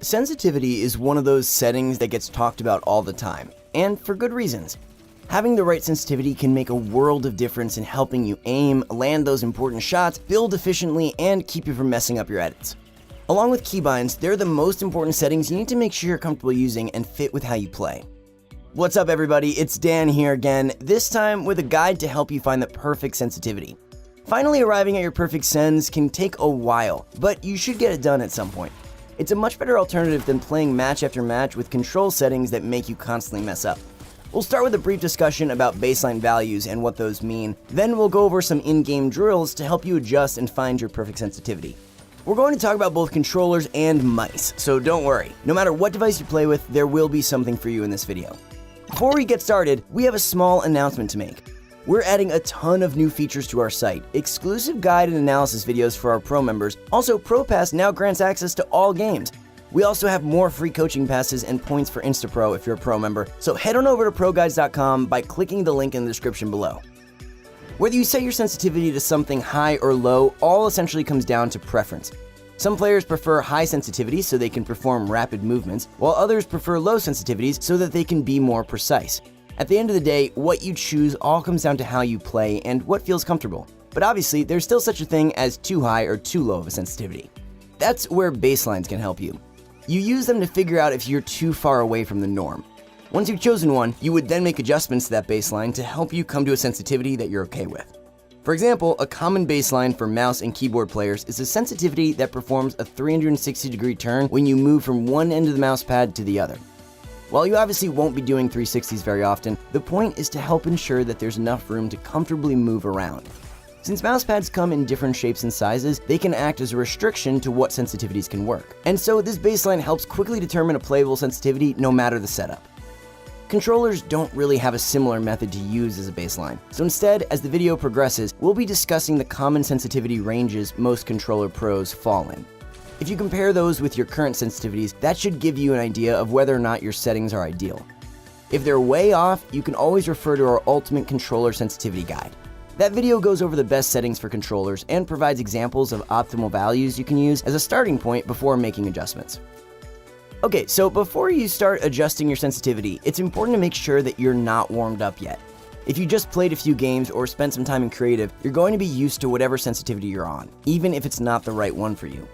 Sensitivity is one of those settings that gets talked about all the time, and for good reasons. Having the right sensitivity can make a world of difference in helping you aim, land those important shots, build efficiently, and keep you from messing up your edits. Along with keybinds, they're the most important settings you need to make sure you're comfortable using and fit with how you play. What's up everybody, it's Dan here again, this time with a guide to help you find the perfect sensitivity. Finally arriving at your perfect sens can take a while, but you should get it done at some point. It's a much better alternative than playing match after match with control settings that make you constantly mess up. We'll start with a brief discussion about baseline values and what those mean, then we'll go over some in-game drills to help you adjust and find your perfect sensitivity. We're going to talk about both controllers and mice, so don't worry. No matter what device you play with, there will be something for you in this video. Before we get started, we have a small announcement to make. We're adding a ton of new features to our site, exclusive guide and analysis videos for our pro members. Also, Pro Pass now grants access to all games. We also have more free coaching passes and points for InstaPro if you're a pro member, so head on over to ProGuides.com by clicking the link in the description below. Whether you set your sensitivity to something high or low, all essentially comes down to preference. Some players prefer high sensitivity so they can perform rapid movements, while others prefer low sensitivities so that they can be more precise. At the end of the day, what you choose all comes down to how you play and what feels comfortable. But obviously, there's still such a thing as too high or too low of a sensitivity. That's where baselines can help you. You use them to figure out if you're too far away from the norm. Once you've chosen one, you would then make adjustments to that baseline to help you come to a sensitivity that you're okay with. For example, a common baseline for mouse and keyboard players is a sensitivity that performs a 360-degree turn when you move from one end of the mouse pad to the other. While you obviously won't be doing 360s very often, the point is to help ensure that there's enough room to comfortably move around. Since mouse pads come in different shapes and sizes, they can act as a restriction to what sensitivities can work. And so this baseline helps quickly determine a playable sensitivity no matter the setup. Controllers don't really have a similar method to use as a baseline, so instead, as the video progresses, we'll be discussing the common sensitivity ranges most controller pros fall in. If you compare those with your current sensitivities, that should give you an idea of whether or not your settings are ideal. If they're way off, you can always refer to our Ultimate Controller Sensitivity Guide. That video goes over the best settings for controllers and provides examples of optimal values you can use as a starting point before making adjustments. Okay, so before you start adjusting your sensitivity, it's important to make sure that you're not warmed up yet. If you just played a few games or spent some time in creative, you're going to be used to whatever sensitivity you're on, even if it's not the right one for you.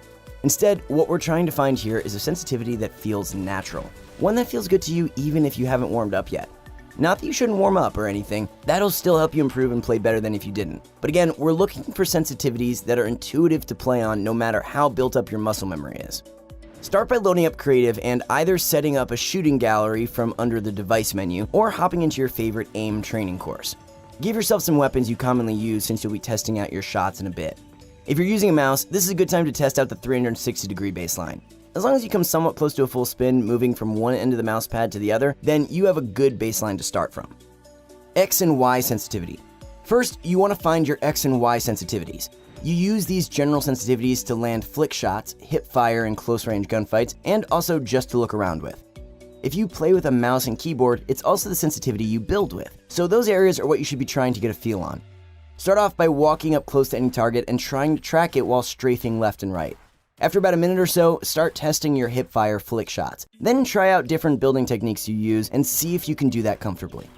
Instead, what we're trying to find here is a sensitivity that feels natural, one that feels good to you even if you haven't warmed up yet. Not that you shouldn't warm up or anything, that'll still help you improve and play better than if you didn't. But again, we're looking for sensitivities that are intuitive to play on no matter how built up your muscle memory is. Start by loading up Creative and either setting up a shooting gallery from under the device menu or hopping into your favorite aim training course. Give yourself some weapons you commonly use since you'll be testing out your shots in a bit. If you're using a mouse, this is a good time to test out the 360-degree baseline. As long as you come somewhat close to a full spin, moving from one end of the mouse pad to the other, then you have a good baseline to start from. X and Y sensitivity. First, you want to find your X and Y sensitivities. You use these general sensitivities to land flick shots, hip fire in close-range gunfights, and also just to look around with. If you play with a mouse and keyboard, it's also the sensitivity you build with, so those areas are what you should be trying to get a feel on. Start off by walking up close to any target and trying to track it while strafing left and right. After about a minute or so, start testing your hip-fire flick shots. Then try out different building techniques you use and see if you can do that comfortably.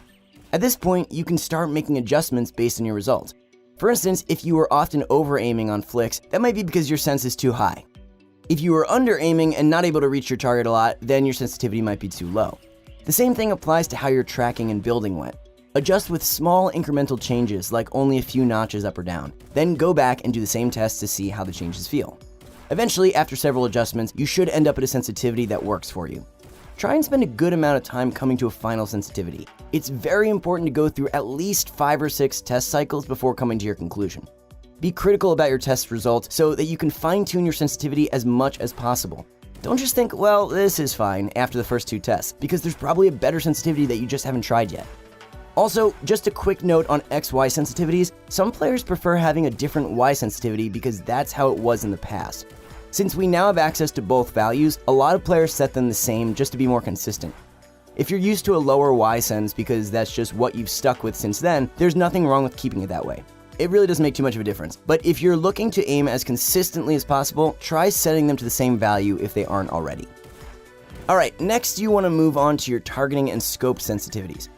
At this point, you can start making adjustments based on your results. For instance, if you are often over-aiming on flicks, that might be because your sense is too high. If you are under-aiming and not able to reach your target a lot, then your sensitivity might be too low. The same thing applies to how your tracking and building went. Adjust with small incremental changes like only a few notches up or down. Then go back and do the same test to see how the changes feel. Eventually, after several adjustments, you should end up at a sensitivity that works for you. Try and spend a good amount of time coming to a final sensitivity. It's very important to go through at least 5 or 6 test cycles before coming to your conclusion. Be critical about your test results so that you can fine-tune your sensitivity as much as possible. Don't just think, well, this is fine after the first 2 tests, because there's probably a better sensitivity that you just haven't tried yet. Also, just a quick note on XY sensitivities, some players prefer having a different Y sensitivity because that's how it was in the past. Since we now have access to both values, a lot of players set them the same just to be more consistent. If you're used to a lower Y sense because that's just what you've stuck with since then, there's nothing wrong with keeping it that way. It really doesn't make too much of a difference. But if you're looking to aim as consistently as possible, try setting them to the same value if they aren't already. Alright, next you want to move on to your targeting and scope sensitivities.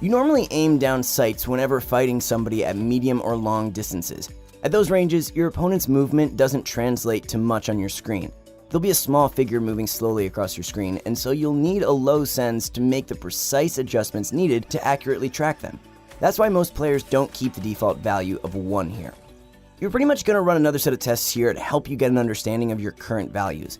You normally aim down sights whenever fighting somebody at medium or long distances. At those ranges, your opponent's movement doesn't translate to much on your screen. There'll be a small figure moving slowly across your screen, and so you'll need a low sens to make the precise adjustments needed to accurately track them. That's why most players don't keep the default value of 1 here. You're pretty much going to run another set of tests here to help you get an understanding of your current values.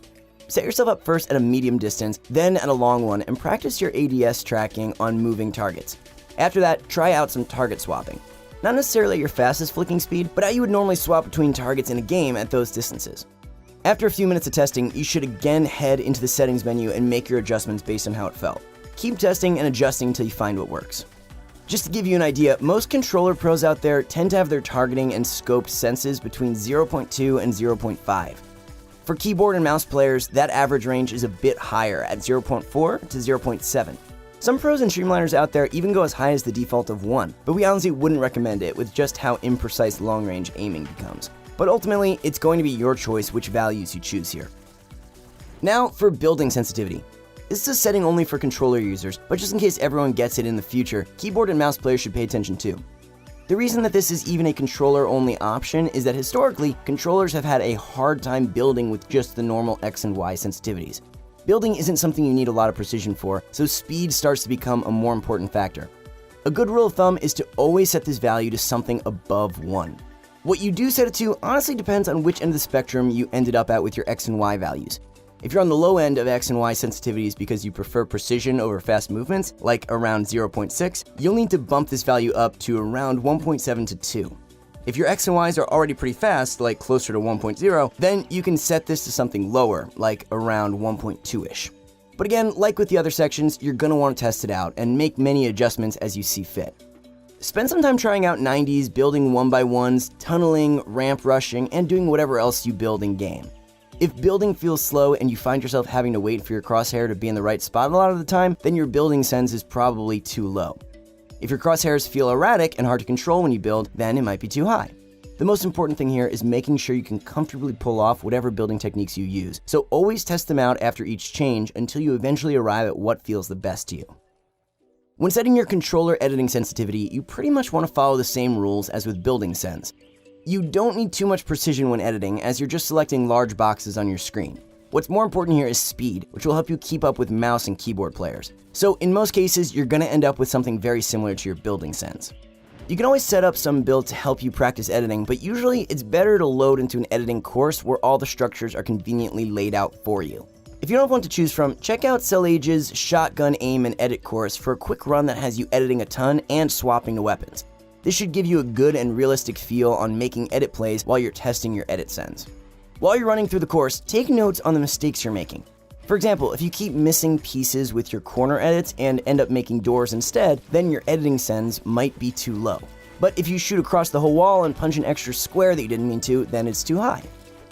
Set yourself up first at a medium distance, then at a long one, and practice your ADS tracking on moving targets. After that, try out some target swapping. Not necessarily at your fastest flicking speed, but how you would normally swap between targets in a game at those distances. After a few minutes of testing, you should again head into the settings menu and make your adjustments based on how it felt. Keep testing and adjusting until you find what works. Just to give you an idea, most controller pros out there tend to have their targeting and scoped senses between 0.2 and 0.5. For keyboard and mouse players, that average range is a bit higher at 0.4 to 0.7. Some pros and streamliners out there even go as high as the default of 1, but we honestly wouldn't recommend it with just how imprecise long-range aiming becomes. But ultimately, it's going to be your choice which values you choose here. Now for building sensitivity. This is a setting only for controller users, but just in case everyone gets it in the future, keyboard and mouse players should pay attention too. The reason that this is even a controller-only option is that historically, controllers have had a hard time building with just the normal X and Y sensitivities. Building isn't something you need a lot of precision for, so speed starts to become a more important factor. A good rule of thumb is to always set this value to something above 1. What you do set it to honestly depends on which end of the spectrum you ended up at with your X and Y values. If you're on the low end of X and Y sensitivities because you prefer precision over fast movements, like around 0.6, you'll need to bump this value up to around 1.7 to 2. If your X and Ys are already pretty fast, like closer to 1.0, then you can set this to something lower, like around 1.2-ish. But again, like with the other sections, you're going to want to test it out and make many adjustments as you see fit. Spend some time trying out 90s, building 1x1s, tunneling, ramp rushing, and doing whatever else you build in game. If building feels slow and you find yourself having to wait for your crosshair to be in the right spot a lot of the time, then your building sense is probably too low. If your crosshairs feel erratic and hard to control when you build, then it might be too high. The most important thing here is making sure you can comfortably pull off whatever building techniques you use, so always test them out after each change until you eventually arrive at what feels the best to you. When setting your controller editing sensitivity, you pretty much want to follow the same rules as with building sens. You don't need too much precision when editing, as you're just selecting large boxes on your screen. What's more important here is speed, which will help you keep up with mouse and keyboard players. So in most cases, you're going to end up with something very similar to your building sens. You can always set up some build to help you practice editing, but usually it's better to load into an editing course where all the structures are conveniently laid out for you. If you don't have one to choose from, check out Cellage's Shotgun Aim and Edit course for a quick run that has you editing a ton and swapping the weapons. This should give you a good and realistic feel on making edit plays while you're testing your edit sens. While you're running through the course, take notes on the mistakes you're making. For example, if you keep missing pieces with your corner edits and end up making doors instead, then your editing sens might be too low. But if you shoot across the whole wall and punch an extra square that you didn't mean to, then it's too high.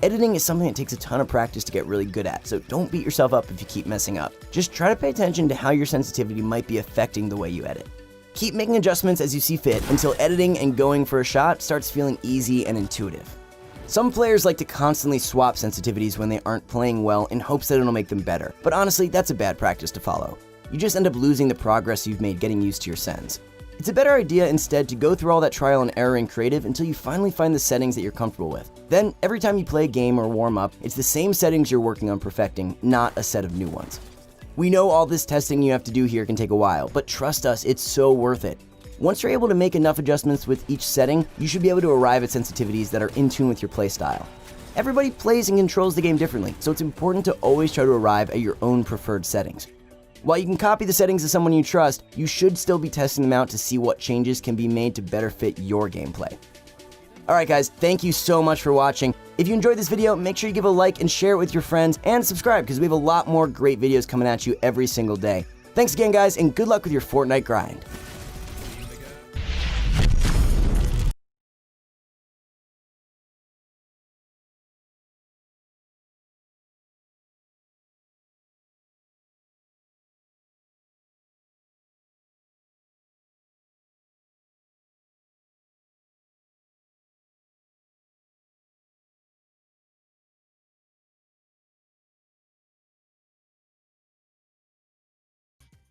Editing is something that takes a ton of practice to get really good at, so don't beat yourself up if you keep messing up. Just try to pay attention to how your sensitivity might be affecting the way you edit. Keep making adjustments as you see fit until editing and going for a shot starts feeling easy and intuitive. Some players like to constantly swap sensitivities when they aren't playing well in hopes that it'll make them better, but honestly, that's a bad practice to follow. You just end up losing the progress you've made getting used to your sens. It's a better idea instead to go through all that trial and error in creative until you finally find the settings that you're comfortable with. Then, every time you play a game or warm up, it's the same settings you're working on perfecting, not a set of new ones. We know all this testing you have to do here can take a while, but trust us, it's so worth it. Once you're able to make enough adjustments with each setting, you should be able to arrive at sensitivities that are in tune with your playstyle. Everybody plays and controls the game differently, so it's important to always try to arrive at your own preferred settings. While you can copy the settings of someone you trust, you should still be testing them out to see what changes can be made to better fit your gameplay. Alright guys, thank you so much for watching. If you enjoyed this video, make sure you give a like and share it with your friends, and subscribe because we have a lot more great videos coming at you every single day. Thanks again guys, and good luck with your Fortnite grind.